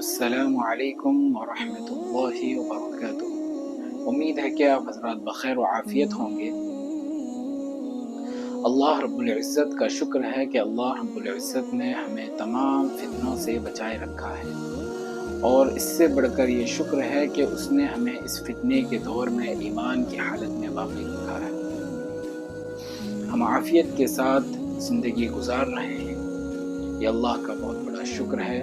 السلام علیکم ورحمۃ اللہ وبرکاتہ۔ امید ہے کہ آپ حضرات بخیر و عافیت ہوں گے۔ اللہ رب العزت کا شکر ہے کہ اللہ رب العزت نے ہمیں تمام فتنوں سے بچائے رکھا ہے، اور اس سے بڑھ کر یہ شکر ہے کہ اس نے ہمیں اس فتنے کے دور میں ایمان کی حالت میں باقی رکھا ہے۔ ہم عافیت کے ساتھ زندگی گزار رہے ہیں، یہ اللہ کا بہت بڑا شکر ہے،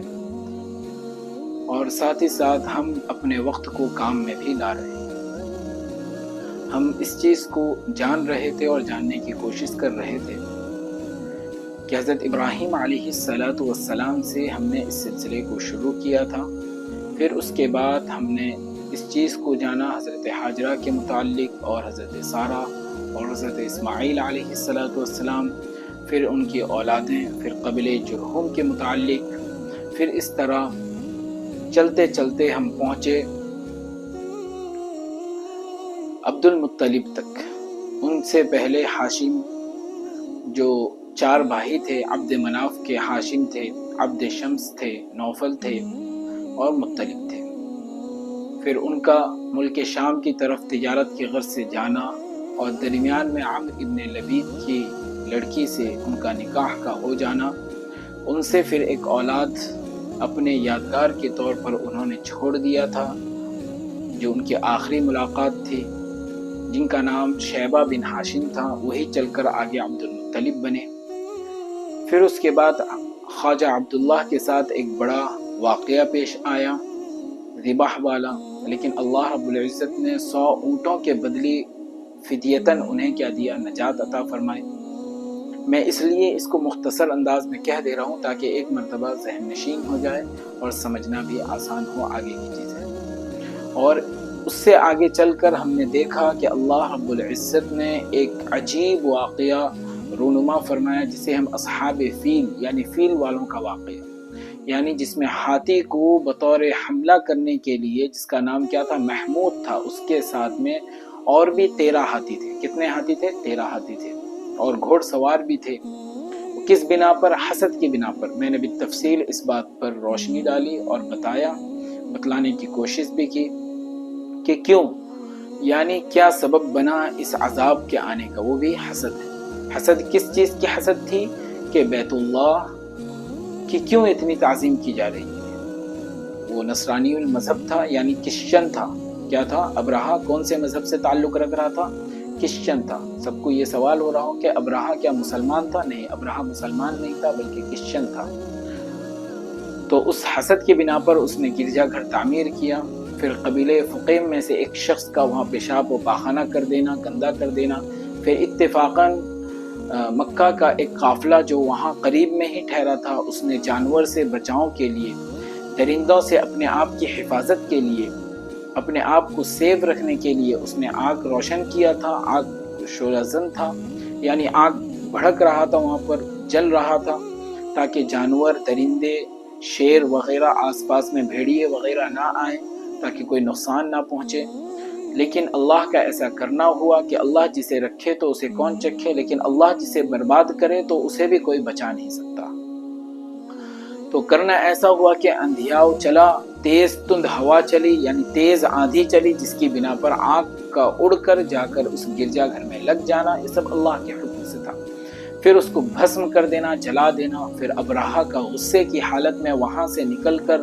اور ساتھ ہی ساتھ ہم اپنے وقت کو کام میں بھی لا رہے ہیں۔ ہم اس چیز کو جان رہے تھے اور جاننے کی کوشش کر رہے تھے کہ حضرت ابراہیم علیہ السلام سے ہم نے اس سلسلے کو شروع کیا تھا، پھر اس کے بعد ہم نے اس چیز کو جانا حضرت حاجرہ کے متعلق، اور حضرت سارہ اور حضرت اسماعیل علیہ السلام، پھر ان کی اولادیں، پھر قبیلہ جرہم کے متعلق، پھر اس طرح چلتے چلتے ہم پہنچے عبد المطلب تک۔ ان سے پہلے ہاشم، جو 4 بھائی تھے، عبد مناف کے ہاشم تھے، عبد شمس تھے، نوفل تھے اور مطلب تھے۔ پھر ان کا ملک شام کی طرف تجارت کی غرض سے جانا، اور درمیان میں عمرو ابن لبید کی لڑکی سے ان کا نکاح کا ہو جانا۔ ان سے پھر ایک اولاد اپنے یادگار کے طور پر انہوں نے چھوڑ دیا تھا، جو ان کی آخری ملاقات تھی، جن کا نام شیبہ بن ہاشم تھا، وہی چل کر آگے عبد المطلب بنے۔ پھر اس کے بعد خواجہ عبداللہ کے ساتھ ایک بڑا واقعہ پیش آیا، ذبح والا، لیکن اللہ رب العزت نے 100 اونٹوں کے بدلی فدیتاً انہیں کیا دیا؟ نجات عطا فرمائی۔ میں اس لیے اس کو مختصر انداز میں کہہ دے رہا ہوں تاکہ ایک مرتبہ ذہن نشین ہو جائے اور سمجھنا بھی آسان ہو آگے کی چیزیں۔ اور اس سے آگے چل کر ہم نے دیکھا کہ اللہ رب العزت نے ایک عجیب واقعہ رونما فرمایا، جسے ہم اصحاب فیل یعنی فیل والوں کا واقعہ، یعنی جس میں ہاتھی کو بطور حملہ کرنے کے لیے، جس کا نام کیا تھا؟ محمود تھا، اس کے ساتھ میں اور بھی 13 ہاتھی تھے۔ کتنے ہاتھی تھے؟ 13 ہاتھی تھے، اور گھوڑ سوار بھی تھے۔ کس بنا پر؟ حسد کی بنا پر۔ میں نے بھی تفصیل اس بات پر روشنی ڈالی اور بتلانے کی کوشش بھی کی کہ کیوں، یعنی کیا سبب بنا اس عذاب کے آنے کا؟ وہ بھی حسد ہے۔ حسد کس چیز کی حسد تھی؟ کہ بیت اللہ کی کیوں اتنی تعظیم کی جا رہی ہے؟ وہ نصرانی المذہب تھا، یعنی کرسچن تھا۔ کیا تھا؟ ابرہہ کون سے مذہب سے تعلق رکھ رہا تھا؟ کرسچن تھا۔ سب کو یہ سوال ہو رہا ہو کہ ابرہہ کیا مسلمان تھا؟ نہیں، ابرہہ مسلمان نہیں تھا بلکہ کرسچن تھا۔ تو اس حسد کی بنا پر اس نے گرجا گھر تعمیر کیا۔ پھر قبیلہ فقیم میں سے ایک شخص کا وہاں پیشاب و پاخانہ کر دینا، گندا کر دینا۔ پھر اتفاقاً مکہ کا ایک قافلہ جو وہاں قریب میں ہی ٹھہرا تھا، اس نے جانور سے بچاؤ کے لیے، درندوں سے اپنے آپ کی حفاظت کے لیے، اپنے آپ کو سیف رکھنے کے لیے اس نے آگ روشن کیا تھا۔ آگ شعلہ زن تھا، یعنی آگ بھڑک رہا تھا، وہاں پر جل رہا تھا، تاکہ جانور، درندے، شیر وغیرہ آس پاس میں بھیڑیے وغیرہ نہ آئیں، تاکہ کوئی نقصان نہ پہنچے۔ لیکن اللہ کا ایسا کرنا ہوا کہ اللہ جسے رکھے تو اسے کون چکھے، لیکن اللہ جسے برباد کرے تو اسے بھی کوئی بچا نہیں سکتا۔ تو کرنا ایسا ہوا کہ اندھیاؤ چلا، تیز تند ہوا چلی، یعنی تیز آندھی چلی، جس کی بنا پر آگ کا اڑ کر جا کر اس گرجا گھر میں لگ جانا، یہ سب اللہ کے حکم سے تھا۔ پھر اس کو بھسم کر دینا، جلا دینا۔ پھر ابرہہ کا غصے کی حالت میں وہاں سے نکل کر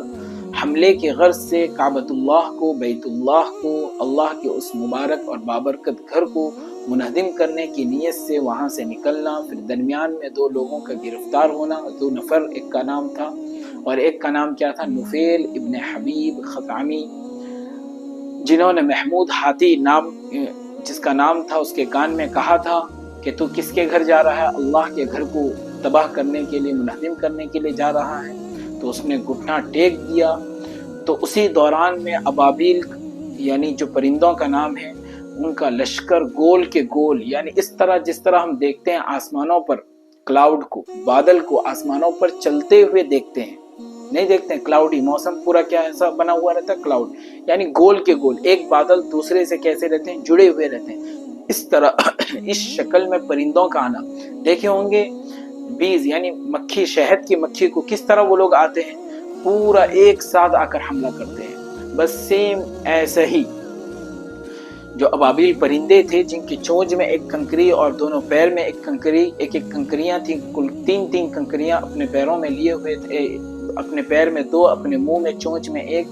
حملے کی غرض سے کعبۃ اللہ کو، بیت اللہ کو، اللہ کے اس مبارک اور بابرکت گھر کو منہدم کرنے کی نیت سے وہاں سے نکلنا۔ پھر درمیان میں 2 لوگوں کا گرفتار ہونا، 2 نفر، ایک کا نام تھا اور ایک کا نام کیا تھا؟ نفیل ابن حبیب خطعمی، جنہوں نے محمود ہاتھی نام، جس کا نام تھا، اس کے کان میں کہا تھا کہ تو کس کے گھر جا رہا ہے؟ اللہ کے گھر کو تباہ کرنے کے لیے، منہدم کرنے کے لیے جا رہا ہے۔ تو اس نے گھٹنا ٹیک دیا۔ تو اسی دوران میں ابابیل، یعنی جو پرندوں کا نام ہے، ان کا لشکر گول کے گول، یعنی اس طرح جس طرح ہم دیکھتے ہیں آسمانوں پر کلاؤڈ کو، بادل کو آسمانوں پر چلتے ہوئے دیکھتے ہیں، نہیں دیکھتے ہیں کلاؤڈی موسم پورا کیا ایسا بنا ہوا رہتا ہے، کلاؤڈ، یعنی گول کے گول، ایک بادل دوسرے سے کیسے رہتے ہیں؟ جڑے ہوئے رہتے ہیں۔ اس طرح اس شکل میں پرندوں کا آنا دیکھے ہوں گے، بیز یعنی مکھی، شہد کی مکھی کو کس طرح وہ لوگ آتے ہیں، پورا ایک ساتھ آ کر حملہ کرتے ہیں. بس سیم ایسا ہی جو ابابیل پرندے تھے جن کی چونچ میں ایک کنکری اور دونوں پیر میں ایک کنکری، ایک کنکریاں تھیں، کل 3 کنکریاں اپنے پیروں میں لیے ہوئے تھے، اپنے پیر میں 2، اپنے منہ میں چونچ میں 1،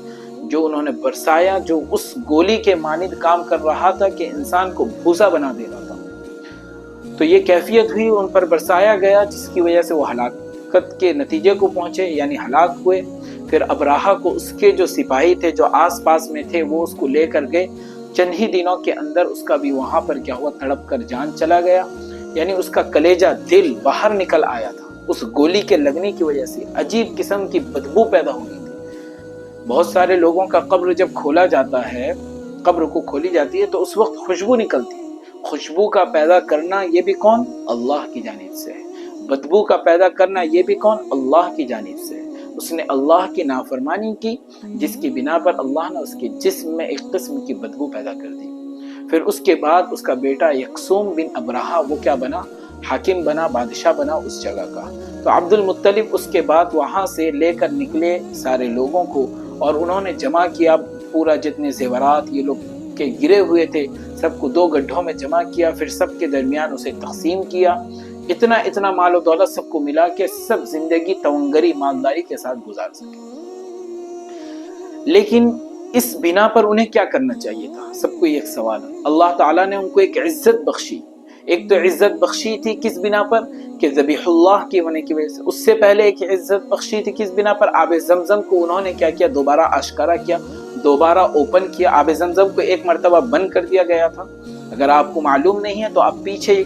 جو انہوں نے برسایا، جو اس گولی کے مانند کام کر رہا تھا کہ انسان کو بھوسا بنا دے رہا تھا. تو یہ کیفیت ہوئی، ان پر برسایا گیا، جس کی وجہ سے وہ ہلاکت کے نتیجے کو پہنچے، یعنی ہلاک ہوئے. پھر ابراہہ کو اس کے جو سپاہی تھے جو آس پاس میں تھے وہ اس کو لے کر گئے. چند ہی دنوں کے اندر اس کا بھی وہاں پر کیا ہوا، تڑپ کر جان چلا گیا. یعنی اس کا کلیجہ دل باہر نکل آیا تھا اس گولی کے لگنے کی وجہ سے. عجیب قسم کی بدبو پیدا ہو گئی تھی. بہت سارے لوگوں کا قبر جب کھولا جاتا ہے، قبر کو کھولی جاتی ہے تو اس وقت خوشبو نکلتی ہے. خوشبو کا پیدا کرنا یہ بھی کون؟ اللہ کی جانب سے ہے. بدبو کا پیدا کرنا یہ بھی کون؟ اللہ کی جانب سے ہے. اس نے اللہ کی نافرمانی کی، جس کی بنا پر اللہ نے اس کے جسم میں ایک قسم کی بدبو پیدا کر دی. پھر اس کے بعد اس کا بیٹا یکسوم بن ابراہہ وہ کیا بنا؟ حاکم بنا، بادشاہ بنا اس جگہ کا. تو عبد المطلب اس کے بعد وہاں سے لے کر نکلے سارے لوگوں کو، اور انہوں نے جمع کیا پورا جتنے زیورات یہ لوگ کے گرے ہوئے تھے سب کو 2 گڈھوں میں جمع کیا. پھر سب کے درمیان اسے تقسیم کیا. اتنا مال و دولت سب کو ملا کہ سب زندگی تونگری مالداری کے ساتھ گزار سکے. لیکن اس بنا پر انہیں کیا کرنا چاہیے تھا؟ سب کو ایک سوال ہے. اللہ تعالیٰ نے ان کو ایک عزت بخشی. ایک تو عزت بخشی تھی کس بنا پر؟ کہ ذبیح اللہ کی ہونے کی وجہ سے. اس سے پہلے ایک عزت بخشی تھی کس بنا پر؟ آب زمزم کو انہوں نے کیا کیا؟ دوبارہ آشکارا کیا، دوبارہ اوپن کیا. آب زمزم کو ایک مرتبہ بند کر دیا گیا تھا. اگر آپ کو معلوم نہیں ہے تو آپ پیچھے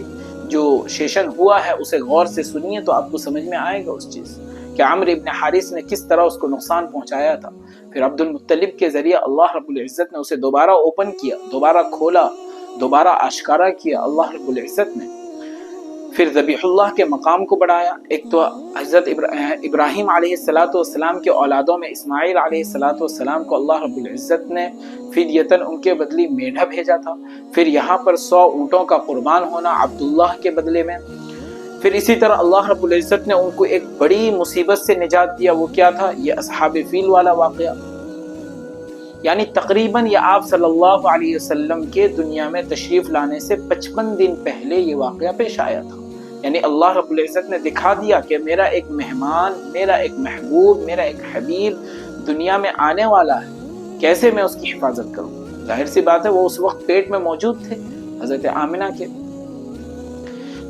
جو سیشن ہوا ہے اسے غور سے سنیے تو آپ کو سمجھ میں آئے گا اس چیز کہ عمرو ابن حارث نے کس طرح اس کو نقصان پہنچایا تھا. پھر عبد المطلب کے ذریعے اللہ رب العزت نے اسے دوبارہ اوپن کیا، دوبارہ کھولا، دوبارہ آشکارا کیا اللہ رب العزت نے. پھر ذبیح اللہ کے مقام کو بڑھایا. ایک تو حضرت ابراہیم علیہ السلام کے اولادوں میں اسماعیل علیہ السلام کو اللہ رب العزت نے فدیتاً ان کے بدلے میڈھا بھیجا تھا. پھر یہاں پر 100 اونٹوں کا قربان ہونا عبداللہ کے بدلے میں. پھر اسی طرح اللہ رب العزت نے ان کو ایک بڑی مصیبت سے نجات دیا. وہ کیا تھا؟ یہ اصحاب فیل والا واقعہ. یعنی تقریباً یہ آپ صلی اللہ علیہ وسلم کے دنیا میں تشریف لانے سے 55 دن پہلے یہ واقعہ پیش آیا تھا. یعنی اللہ رب العزت نے دکھا دیا کہ میرا ایک مہمان، میرا ایک محبوب، میرا ایک حبیب دنیا میں آنے والا ہے، کیسے میں اس کی حفاظت کروں. ظاہر سی بات ہے وہ اس وقت پیٹ میں موجود تھے حضرت آمنہ کے.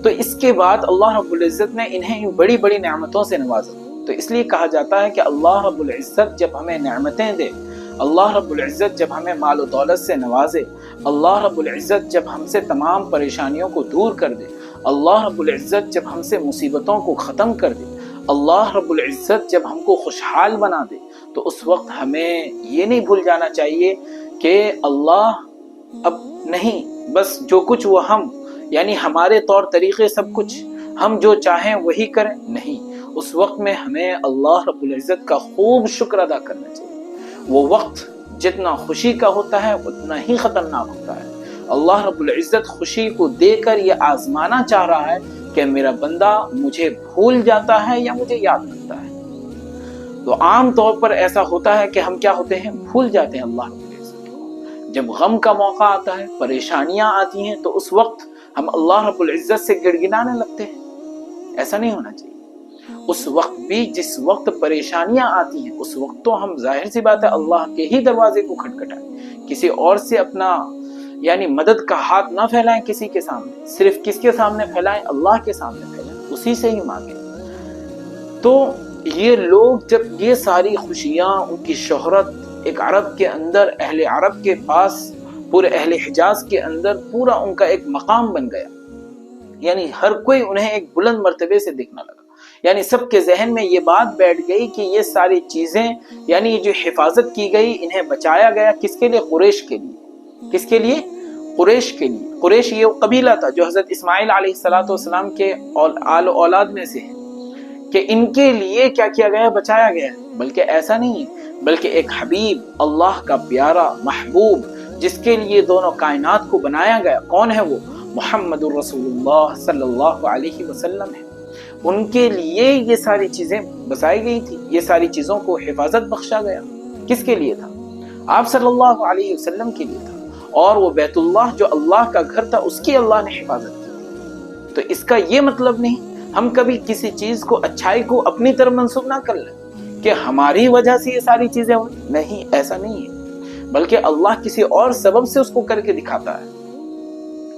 تو اس کے بعد اللہ رب العزت نے انہیں بڑی بڑی نعمتوں سے نوازا. تو اس لیے کہا جاتا ہے کہ اللہ رب العزت جب ہمیں نعمتیں دے، اللہ رب العزت جب ہمیں مال و دولت سے نوازے، اللہ رب العزت جب ہم سے تمام پریشانیوں کو دور کر دے، اللہ رب العزت جب ہم سے مصیبتوں کو ختم کر دے، اللہ رب العزت جب ہم کو خوشحال بنا دے، تو اس وقت ہمیں یہ نہیں بھول جانا چاہیے کہ اللہ اب نہیں، بس جو کچھ وہ ہم، یعنی ہمارے طور طریقے سب کچھ ہم جو چاہیں وہی کریں. نہیں، اس وقت میں ہمیں اللہ رب العزت کا خوب شکر ادا کرنا چاہیے. وہ وقت جتنا خوشی کا ہوتا ہے اتنا ہی خطرناک ہوتا ہے. اللہ رب العزت خوشی کو دے کر یہ آزمانا چاہ رہا ہے کہ میرا بندہ مجھے بھول جاتا ہے یا مجھے یاد کرتا ہے. تو عام طور پر ایسا ہوتا ہے کہ ہم کیا ہوتے ہیں؟ بھول جاتے ہیں اللہ رب العزت کو. جب غم کا موقع آتا ہے، پریشانیاں آتی ہیں، تو اس وقت ہم اللہ رب العزت سے گڑگڑانے لگتے ہیں. ایسا نہیں ہونا چاہیے. اس وقت بھی جس وقت پریشانیاں آتی ہیں اس وقت تو ہم ظاہر سی بات ہے اللہ کے ہی دروازے کو کھٹکھٹائیں. کسی اور سے اپنا یعنی مدد کا ہاتھ نہ پھیلائیں کسی کے سامنے. صرف کس کے سامنے پھیلائیں؟ اللہ کے سامنے پھیلائیں، اسی سے ہی مانگیں. تو یہ لوگ جب یہ ساری خوشیاں، ان کی شہرت ایک عرب کے اندر، اہل عرب کے پاس، پورے اہل حجاز کے اندر پورا ان کا ایک مقام بن گیا. یعنی ہر کوئی انہیں ایک بلند مرتبے سے دیکھنا لگا. یعنی سب کے ذہن میں یہ بات بیٹھ گئی کہ یہ ساری چیزیں، یعنی یہ جو حفاظت کی گئی، انہیں بچایا گیا کس کے لیے؟ قریش کے لیے. کس کے لیے؟ قریش کے لیے. قریش یہ قبیلہ تھا جو حضرت اسماعیل علیہ السلام کے آل و اولاد میں سے ہے، کہ ان کے لیے کیا کیا گیا؟ بچایا گیا. بلکہ ایسا نہیں ہے، بلکہ ایک حبیب، اللہ کا پیارا محبوب، جس کے لیے دونوں کائنات کو بنایا گیا. کون ہے وہ؟ محمد الرسول اللہ صلی اللہ علیہ وسلم ہے. ان کے لیے یہ ساری چیزیں بسائی گئی تھی، یہ ساری چیزوں کو حفاظت بخشا گیا۔ کس کے لیے تھا؟ آپ صلی اللہ علیہ وسلم کے لیے تھا، اور وہ بیت اللہ جو اللہ کا گھر تھا اس کی اللہ نے حفاظت کی۔ تو اس کا یہ مطلب نہیں ہم کبھی کسی چیز کو، اچھائی کو اپنی طرف منسوب نہ کر لیں کہ ہماری وجہ سے یہ ساری چیزیں ہوئی، نہیں، ایسا نہیں ہے، بلکہ اللہ کسی اور سبب سے اس کو کر کے دکھاتا ہے۔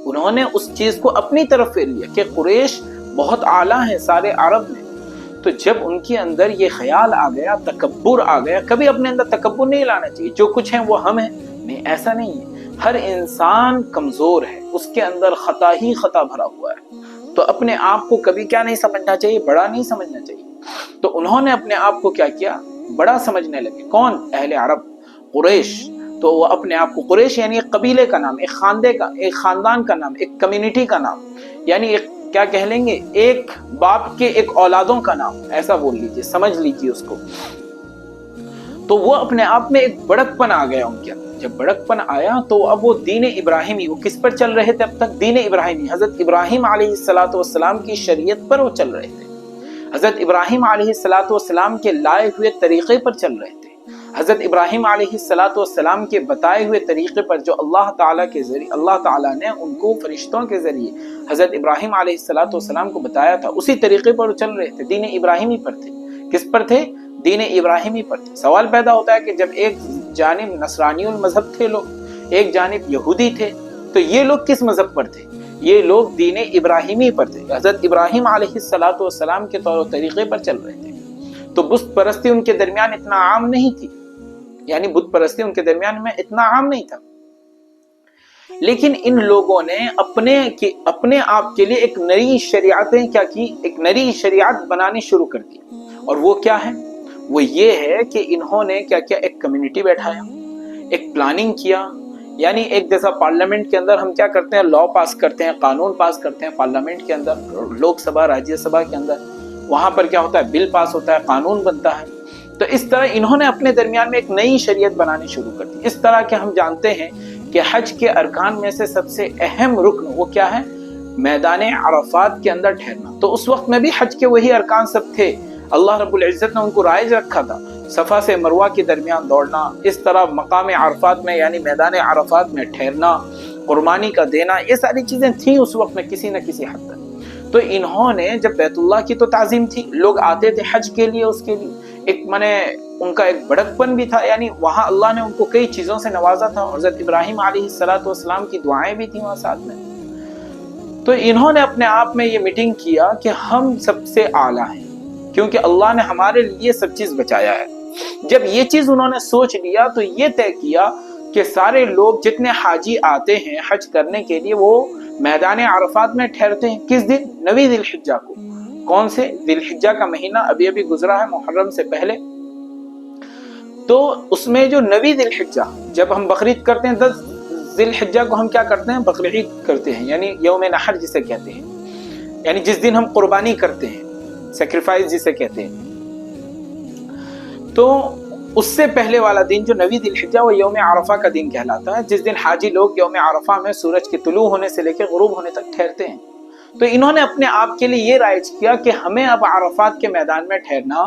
انہوں نے اس چیز کو اپنی طرف پھیر لیا کہ قریش بہت اعلیٰ ہیں سارے عرب میں، تو جب ان کے اندر یہ خیال آ گیا، تکبر آ گیا، کبھی اپنے اندر تکبر نہیں لانا چاہیے، جو کچھ ہیں وہ ہم ہیں، نہیں، ایسا نہیں ہے۔ ہر انسان کمزور ہے، اس کے اندر خطا ہی خطا بھرا ہوا ہے، تو اپنے آپ کو کبھی کیا نہیں سمجھنا چاہیے، بڑا نہیں سمجھنا چاہیے۔ تو انہوں نے اپنے آپ کو کیا کیا، بڑا سمجھنے لگے۔ کون؟ اہل عرب، قریش۔ تو وہ اپنے آپ کو، قریش یعنی ایک قبیلے کا نام، ایک خاندان کا نام، ایک کمیونٹی کا نام، یعنی ایک کیا کہہ لیں گے، ایک باپ کے ایک اولادوں کا نام، ایسا بول لیجئے، سمجھ لیجئے اس کو۔ تو وہ اپنے آپ میں ایک بڑک پن آ گیا ان کے اندر۔ جب بڑک پن آیا تو اب وہ دین ابراہیمی، وہ کس پر چل رہے تھے اب تک؟ دین ابراہیمی، حضرت ابراہیم علیہ السلام کی شریعت پر وہ چل رہے تھے، حضرت ابراہیم علیہ السلام کے لائے ہوئے طریقے پر چل رہے تھے، حضرت ابراہیم علیہ السلام کے بتائے ہوئے طریقے پر جو اللہ تعالیٰ کے ذریعے، اللہ تعالیٰ نے ان کو فرشتوں کے ذریعے حضرت ابراہیم علیہ السلام کو بتایا تھا، اسی طریقے پر وہ چل رہے تھے، دین ابراہیمی پر تھے۔ کس پر تھے؟ دین ابراہیمی پر تھے۔ سوال پیدا ہوتا ہے کہ جب ایک جانب نصرانی المذہب تھے لوگ، ایک جانب یہودی تھے، تو یہ لوگ کس مذہب پر تھے؟ یہ لوگ دین ابراہیمی پر تھے، حضرت ابراہیم علیہ السلام کے طور و طریقے پر چل رہے تھے۔ تو بت پرستی ان کے درمیان اتنا عام نہیں تھی، یعنی بت پرستی ان کے درمیان میں اتنا عام نہیں تھا، لیکن ان لوگوں نے اپنے آپ کے لیے ایک نئی شریعتیں کیا کی، ایک نئی شریعت بنانی شروع کر دی۔ اور وہ کیا ہے؟ وہ یہ ہے کہ انہوں نے کیا کیا، ایک کمیونٹی بیٹھایا، ایک پلاننگ کیا، یعنی ایک جیسا پارلیمنٹ کے اندر ہم کیا کرتے ہیں، لا پاس کرتے ہیں، قانون پاس کرتے ہیں پارلیمنٹ کے اندر، لوک سبھا، راجیہ سبھا کے اندر، وہاں پر کیا ہوتا ہے، بل پاس ہوتا ہے، قانون بنتا ہے۔ تو اس طرح انہوں نے اپنے درمیان میں ایک نئی شریعت بنانی شروع کر دی۔ اس طرح کہ ہم جانتے ہیں کہ حج کے ارکان میں سے سب سے اہم رکن وہ کیا ہے، میدان عرفات کے اندر ٹھہرنا۔ تو اس وقت میں بھی حج کے وہی ارکان سب تھے، اللہ رب العزت نے ان کو رائج رکھا تھا، صفا سے مروہ کے درمیان دوڑنا، اس طرح مقام عرفات میں یعنی میدان عرفات میں ٹھہرنا، قربانی کا دینا، یہ ساری چیزیں تھیں اس وقت میں کسی نہ کسی حد تک۔ تو انہوں نے جب بیت اللہ کی تو تعظیم تھی، لوگ آتے تھے حج کے لیے، اس کے لیے ایک ان کا ایک بڑک پن بھی تھا، یعنی وہاں اللہ نے ان کو کئی چیزوں سے نوازا تھا، حضرت ابراہیم علیہ السلام کی دعائیں بھی تھیں وہاں ساتھ میں۔ تو انہوں نے اپنے آپ میں یہ میٹنگ کیا کہ ہم سب سے اعلیٰ ہیں، کیونکہ اللہ نے ہمارے لیے سب چیز بچایا ہے۔ جب یہ چیز انہوں نے سوچ لیا تو یہ طے کیا کہ سارے لوگ جتنے حاجی آتے ہیں حج کرنے کے لیے وہ میدان عرفات میں ٹھہرتے ہیں۔ کس دن؟ 9 ذی الحجہ کو۔ کون سے؟ ذی الحجہ کا مہینہ ابھی گزرا ہے، محرم سے پہلے۔ تو اس میں جو 9 ذی الحجہ، جب ہم بقرعید کرتے ہیں 10 ذی الحجہ کو ہم کیا کرتے ہیں، بقرعید کرتے ہیں، یعنی یوم نحر جسے کہتے ہیں، یعنی جس دن ہم قربانی کرتے ہیں، سیکریفائس جسے کہتے ہیں۔ تو اس سے پہلے والا دن جو 9 ذی الحجہ وہ یوم عرفہ کا دن کہلاتا ہے، جس دن حاجی لوگ یوم عرفہ میں سورج کے طلوع ہونے سے لے کے غروب ہونے تک ٹھہرتے ہیں۔ تو انہوں نے اپنے آپ کے لیے یہ رائج کیا کہ ہمیں اب عرفات کے میدان میں ٹھہرنا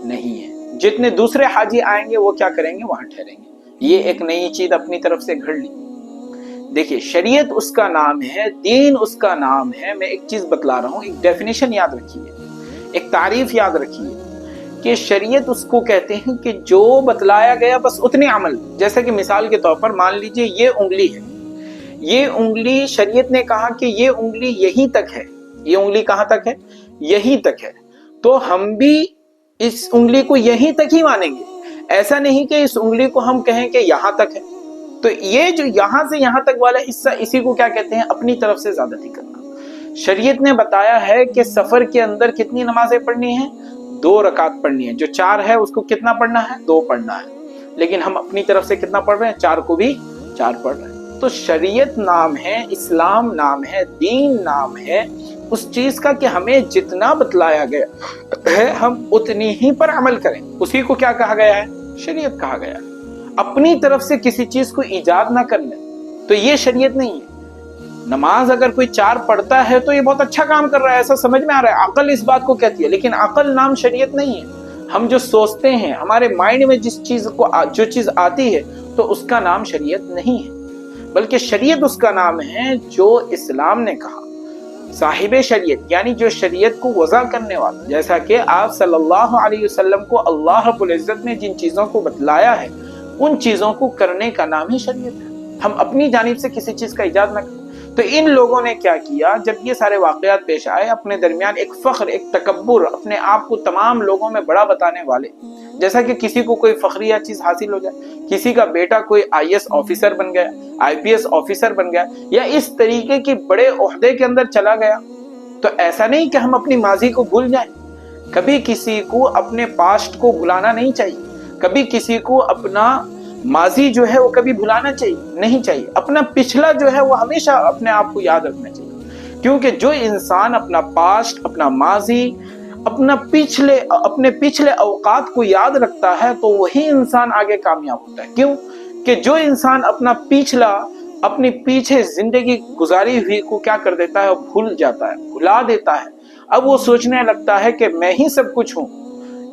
نہیں ہے، جتنے دوسرے حاجی آئیں گے وہ کیا کریں گے، وہاں ٹھہریں گے۔ یہ ایک نئی چیز اپنی طرف سے گھڑ لی۔ دیکھیے، شریعت اس کا نام ہے، دین اس کا نام ہے۔ میں ایک چیز بتلا رہا ہوں، ایک ڈیفینیشن یاد رکھیے، ایک تعریف یاد رکھیے کہ شریعت اس کو کہتے ہیں کہ جو بتلایا گیا بس اتنے عمل۔ جیسے کہ مثال کے طور پر مان لیجئے یہ انگلی ہے، یہ انگلی شریعت نے کہا کہ یہ انگلی یہیں تک ہے، یہ انگلی کہاں تک ہے، یہیں تک ہے، تو ہم بھی اس انگلی کو یہیں تک ہی مانیں گے۔ ایسا نہیں کہ اس انگلی کو ہم کہیں کہ یہاں تک ہے۔ تو یہ جو یہاں سے یہاں تک والا حصہ، اسی کو کیا کہتے ہیں، اپنی طرف سے زیادتی کرنا۔ شریعت نے بتایا ہے کہ سفر کے اندر کتنی نمازیں پڑھنی ہیں، 2 رکعت پڑھنی ہے، جو 4 ہے اس کو کتنا پڑھنا ہے، 2 پڑھنا ہے، لیکن ہم اپنی طرف سے کتنا پڑھ رہے ہیں، 4 کو بھی 4 پڑھ رہے ہیں۔ تو شریعت نام ہے، اسلام نام ہے، دین نام ہے اس چیز کا کہ ہمیں جتنا بتلایا گیا ہے ہم اتنی ہی پر عمل کریں، اسی کو کیا کہا گیا ہے، شریعت کہا گیا ہے۔ اپنی طرف سے کسی چیز کو ایجاد نہ کر لیں تو یہ شریعت نہیں ہے۔ نماز اگر کوئی 4 پڑھتا ہے تو یہ بہت اچھا کام کر رہا ہے، ایسا سمجھ میں آ رہا ہے، عقل اس بات کو کہتی ہے، لیکن عقل نام شریعت نہیں ہے۔ ہم جو سوچتے ہیں، ہمارے مائنڈ میں جو چیز آتی ہے تو اس کا نام شریعت نہیں ہے، بلکہ شریعت اس کا نام ہے جو اسلام نے کہا۔ صاحب شریعت یعنی جو شریعت کو وضع کرنے والا، جیسا کہ آپ صلی اللہ علیہ وسلم کو اللہ رب العزت نے جن چیزوں کو بتلایا ہے ان چیزوں کو کرنے کا نام ہی شریعت ہے۔ ہم اپنی جانب سے کسی چیز کا ایجاد نہ کریں۔ تو ان لوگوں نے کیا کیا، جب یہ سارے واقعات پیش آئے، اپنے درمیان ایک فخر، ایک تکبر، اپنے آپ کو تمام لوگوں میں بڑا بتانے والے، جیسا کہ کسی کو کوئی فخریہ چیز حاصل ہو جائے، کسی کا بیٹا کوئی IAS آفیسر بن گیا، IPS آفیسر بن گیا، یا اس طریقے کی بڑے عہدے کے اندر چلا گیا، تو ایسا نہیں کہ ہم اپنی ماضی کو بھول جائیں۔ کبھی کسی کو اپنے پاسٹ کو بھلانا نہیں چاہیے، کبھی کسی کو اپنا ماضی جو ہے وہ کبھی بھلانا نہیں چاہیے، اپنا پچھلا جو ہے وہ ہمیشہ اپنے آپ کو یاد رکھنا چاہیے، کیونکہ جو انسان اپنا پاسٹ، اپنا ماضی، اپنے پچھلے اوقات کو یاد رکھتا ہے تو وہی انسان آگے کامیاب ہوتا ہے۔ کیوں کہ جو انسان اپنی پیچھے زندگی گزاری ہوئی کو کیا کر دیتا ہے، بھول جاتا ہے، بھلا دیتا ہے، اب وہ سوچنے لگتا ہے کہ میں ہی سب کچھ ہوں،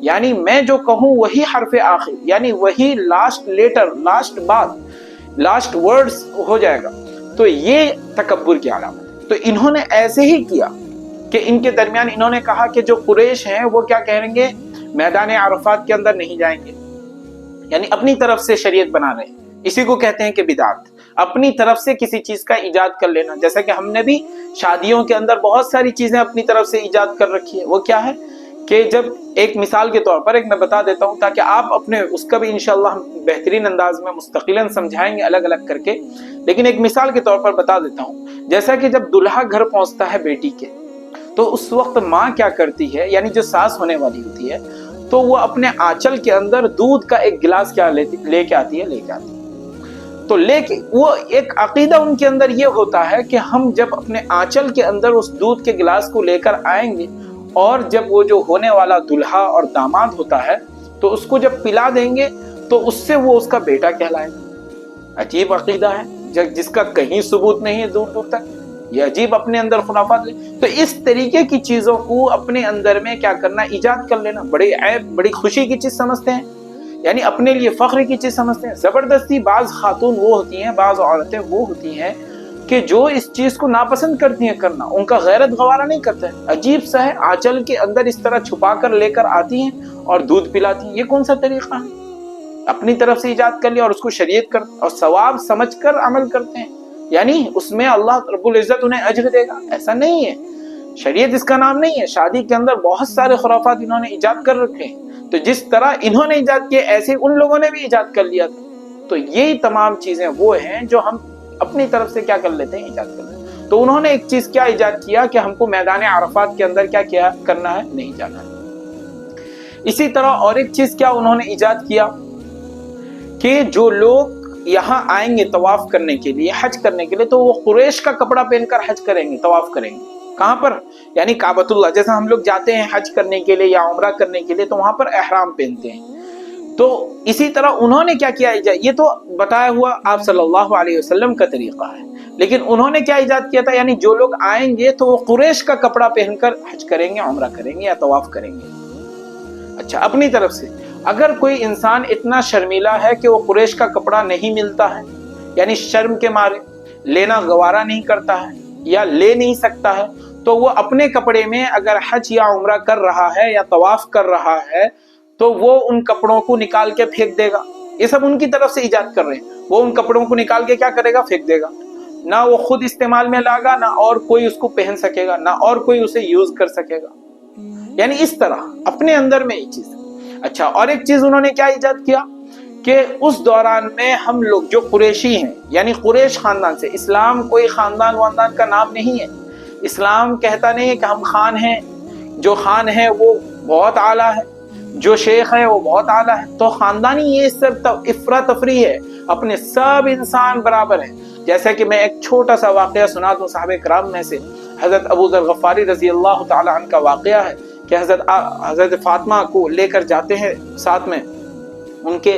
یعنی میں جو کہوں وہی حرف آخر، یعنی وہی لاسٹ لیٹر، لاسٹ بات، لاسٹ ورڈز ہو جائے گا، تو یہ تکبر کی علامت ہے۔ تو انہوں نے ایسے ہی کیا کہ ان کے درمیان انہوں نے کہا کہ جو قریش ہیں وہ کیا کہیں گے، میدان عرفات کے اندر نہیں جائیں گے، یعنی اپنی طرف سے شریعت بنا رہے ہیں۔ اسی کو کہتے ہیں کہ بدعت، اپنی طرف سے کسی چیز کا ایجاد کر لینا، جیسا کہ ہم نے بھی شادیوں کے اندر بہت ساری چیزیں اپنی طرف سے ایجاد کر رکھی ہے۔ وہ کیا ہے کہ جب ایک مثال کے طور پر ایک میں بتا دیتا ہوں تاکہ آپ اپنے اس کا بھی انشاءاللہ ہم بہترین انداز میں مستقلاً سمجھائیں گے الگ الگ کر کے، لیکن ایک مثال کے طور پر بتا دیتا ہوں۔ جیسا کہ جب دلہا گھر پہنچتا ہے بیٹی کے، تو اس وقت ماں کیا کرتی ہے، یعنی جو ساس ہونے والی ہوتی ہے، تو وہ اپنے آنچل کے اندر دودھ کا ایک گلاس کیا لے کے آتی ہے، تو لے کے وہ ایک عقیدہ ان کے اندر یہ ہوتا ہے کہ ہم جب اپنے آنچل کے اندر اس دودھ کے گلاس کو لے کر آئیں گے، اور جب وہ جو ہونے والا دلہا اور داماد ہوتا ہے تو اس کو جب پلا دیں گے تو اس سے وہ اس کا بیٹا کہلائے گا۔ عجیب عقیدہ ہے جس کا کہیں ثبوت نہیں ہے دور دور تک، یہ عجیب اپنے اندر خرافات لے۔ تو اس طریقے کی چیزوں کو اپنے اندر میں کیا کرنا، ایجاد کر لینا، بڑی عیب، بڑی خوشی کی چیز سمجھتے ہیں، یعنی اپنے لیے فخر کی چیز سمجھتے ہیں۔ زبردستی بعض خاتون وہ ہوتی ہیں، بعض عورتیں وہ ہوتی ہیں کہ جو اس چیز کو ناپسند کرتی ہیں کرنا، ان کا غیرت گوارا نہیں کرتا ہے، عجیب سا ہے، آنچل کے اندر اس طرح چھپا کر لے کر آتی ہیں اور دودھ پلاتی ہیں۔ یہ کون سا طریقہ ہے؟ اپنی طرف سے ایجاد کر لیا اور اس کو شریعت کر اور ثواب سمجھ کر عمل کرتے ہیں، یعنی اس میں اللہ رب العزت انہیں اجر دے گا، ایسا نہیں ہے، شریعت اس کا نام نہیں ہے۔ شادی کے اندر بہت سارے خرافات انہوں نے ایجاد کر رکھے ہیں، تو جس طرح انہوں نے ایجاد کیے ایسے ان لوگوں نے بھی ایجاد کر لیا تھا۔ تو یہی تمام چیزیں وہ ہیں جو ہم اپنی طرف سے کیا کر لیتے ہیں، ایجاد کر لیتے ہیں۔ تو انہوں نے ایک چیز کیا ایجاد کیا کہ ہم کو میدان عرفات کے اندر کیا کرنا ہے، نہیں جانا ہے۔ اسی طرح اور ایک چیز کیا انہوں نے ایجاد کیا کہ جو لوگ یہاں آئیں گے طواف کرنے کے لیے، حج کرنے کے لیے، تو وہ قریش کا کپڑا پہن کر حج کریں گے، طواف کریں گے۔ کہاں پر؟ یعنی کعبۃ اللہ، جیسا ہم لوگ جاتے ہیں حج کرنے کے لیے یا عمرہ کرنے کے لیے تو وہاں پر احرام پہنتے ہیں۔ تو اسی طرح انہوں نے کیا کیا، یہ تو بتایا ہوا آپ صلی اللہ علیہ وسلم کا طریقہ ہے، لیکن انہوں نے کیا ایجاد کیا تھا، یعنی جو لوگ آئیں گے تو وہ قریش کا کپڑا پہن کر حج کریں گے، عمرہ کریں گے یا طواف کریں گے۔ اچھا، اپنی طرف سے اگر کوئی انسان اتنا شرمیلا ہے کہ وہ قریش کا کپڑا نہیں ملتا ہے، یعنی شرم کے مارے لینا گوارا نہیں کرتا ہے یا لے نہیں سکتا ہے، تو وہ اپنے کپڑے میں اگر حج یا عمرہ کر رہا ہے یا طواف کر رہا ہے تو وہ ان کپڑوں کو نکال کے پھینک دے گا۔ یہ سب ان کی طرف سے ایجاد کر رہے ہیں، وہ ان کپڑوں کو نکال کے کیا کرے گا، پھینک دے گا، نہ وہ خود استعمال میں لاگا، نہ اور کوئی اس کو پہن سکے گا، نہ اور کوئی اسے یوز کر سکے گا، یعنی اس طرح اپنے اندر میں یہ چیز۔ اچھا، اور ایک چیز انہوں نے کیا ایجاد کیا کہ اس دوران میں ہم لوگ جو قریشی ہیں، یعنی قریش خاندان سے، اسلام کوئی خاندان واندان کا نام نہیں ہے، اسلام کہتا نہیں ہے کہ ہم خان ہیں، جو خان ہے وہ بہت اعلیٰ ہے، جو شیخ ہے وہ بہت اعلیٰ ہے، تو خاندانی یہ سب افراتفری ہے، اپنے سب انسان برابر ہیں۔ جیسا کہ میں ایک چھوٹا سا واقعہ سنا دوں، صحابہ کرام میں سے حضرت ابو ذر غفاری رضی اللہ تعالی عنہ کا واقعہ ہے کہ حضرت فاطمہ کو لے کر جاتے ہیں ساتھ میں، ان کے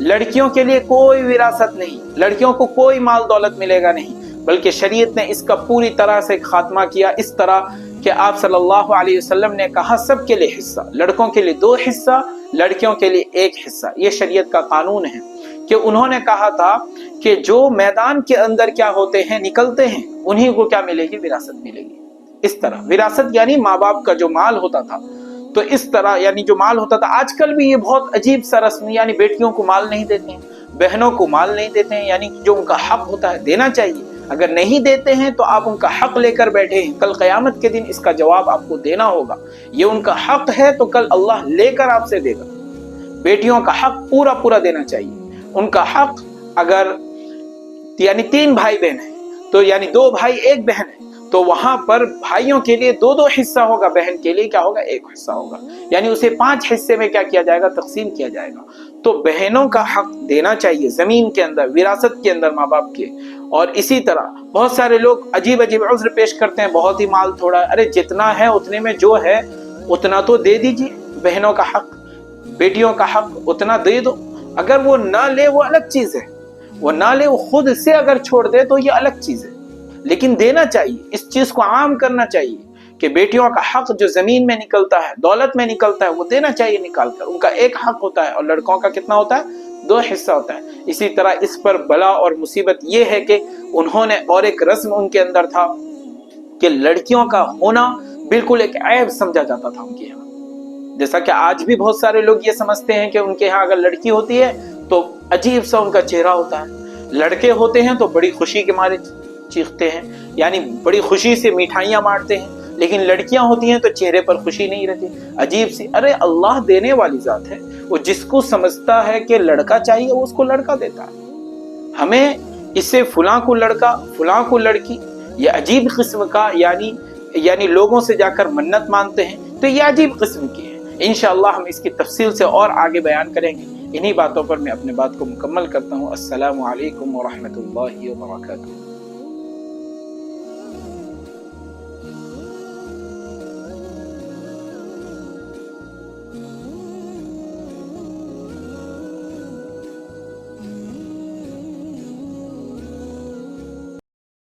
لڑکیوں کے لیے کوئی وراثت نہیں، لڑکیوں کو کوئی مال دولت ملے گا نہیں، بلکہ شریعت نے اس کا پوری طرح سے خاتمہ کیا، اس طرح کہ آپ صلی اللہ علیہ وسلم نے کہا سب کے لیے حصہ، لڑکوں کے لیے 2 حصہ، لڑکیوں کے لیے 1 حصہ۔ یہ شریعت کا قانون ہے کہ انہوں نے کہا تھا کہ جو میدان کے اندر کیا ہوتے ہیں، نکلتے ہیں، انہی کو کیا ملے گی؟ وراثت ملے گی۔ اس طرح وراثت یعنی ماں باپ کا جو مال ہوتا تھا، تو اس طرح یعنی جو مال ہوتا تھا، آج کل بھی یہ بہت عجیب سا رسم، یعنی بیٹیوں کو مال نہیں دیتے ہیں، بہنوں کو مال نہیں دیتے ہیں، یعنی جو ان کا حق ہوتا ہے دینا چاہیے، اگر نہیں دیتے ہیں تو آپ ان کا حق لے کر بیٹھے ہیں، کل قیامت کے دن اس کا جواب آپ کو دینا ہوگا۔ یہ ان کا حق ہے تو کل اللہ لے کر آپ سے دے گا۔ بیٹیوں کا حق پورا پورا دینا چاہیے۔ ان کا حق اگر یعنی 3 بھائی بہن ہیں تو یعنی 2 بھائی 1 بہن ہے، تو وہاں پر بھائیوں کے لیے 2 حصہ ہوگا، بہن کے لیے کیا ہوگا؟ 1 حصہ ہوگا، یعنی اسے 5 حصے میں کیا کیا جائے گا؟ تقسیم کیا جائے گا۔ تو بہنوں کا حق دینا چاہیے زمین کے اندر، وراثت کے اندر ماں باپ کے۔ اور اسی طرح بہت سارے لوگ عجیب عجیب عذر پیش کرتے ہیں، بہت ہی مال تھوڑا، ارے جتنا ہے اتنے میں جو ہے اتنا تو دے دیجیے۔ بہنوں کا حق، بیٹیوں کا حق اتنا دے دو، اگر وہ نہ لے وہ الگ چیز ہے، وہ نہ لے، وہ خود سے اگر چھوڑ دے تو یہ الگ چیز ہے، لیکن دینا چاہیے۔ اس چیز کو عام کرنا چاہیے کہ بیٹیوں کا حق جو زمین میں نکلتا ہے، دولت میں نکلتا ہے، وہ دینا چاہیے نکال کر۔ ان کا 1 حق ہوتا ہے، اور لڑکوں کا کتنا ہوتا ہے؟ 2 حصہ ہوتا ہے۔ اسی طرح اس پر بلا اور مصیبت یہ ہے کہ انہوں نے اور ایک رسم ان کے اندر تھا کہ لڑکیوں کا ہونا بالکل ایک عیب سمجھا جاتا تھا ان کے یہاں، جیسا کہ آج بھی بہت سارے لوگ یہ سمجھتے ہیں کہ ان کے ہاں اگر لڑکی ہوتی ہے تو عجیب سا ان کا چہرہ ہوتا ہے، لڑکے ہوتے ہیں تو بڑی خوشی کے مارے چیختے ہیں، یعنی بڑی خوشی سے مٹھائیاں بانٹتے ہیں، لیکن لڑکیاں ہوتی ہیں تو چہرے پر خوشی نہیں رہتی، عجیب سی۔ ارے اللہ دینے والی ذات ہے، وہ جس کو سمجھتا ہے کہ لڑکا چاہیے وہ اس کو لڑکا دیتا ہے۔ ہمیں اس سے فلاں کو لڑکا، فلاں کو لڑکی، یہ عجیب قسم کا یعنی لوگوں سے جا کر منت مانتے ہیں، تو یہ عجیب قسم کی ہے۔ انشاءاللہ ہم اس کی تفصیل سے اور آگے بیان کریں گے۔ انہی باتوں پر میں اپنے بات کو مکمل کرتا ہوں۔ السلام علیکم ورحمۃ اللہ وبرکاتہ۔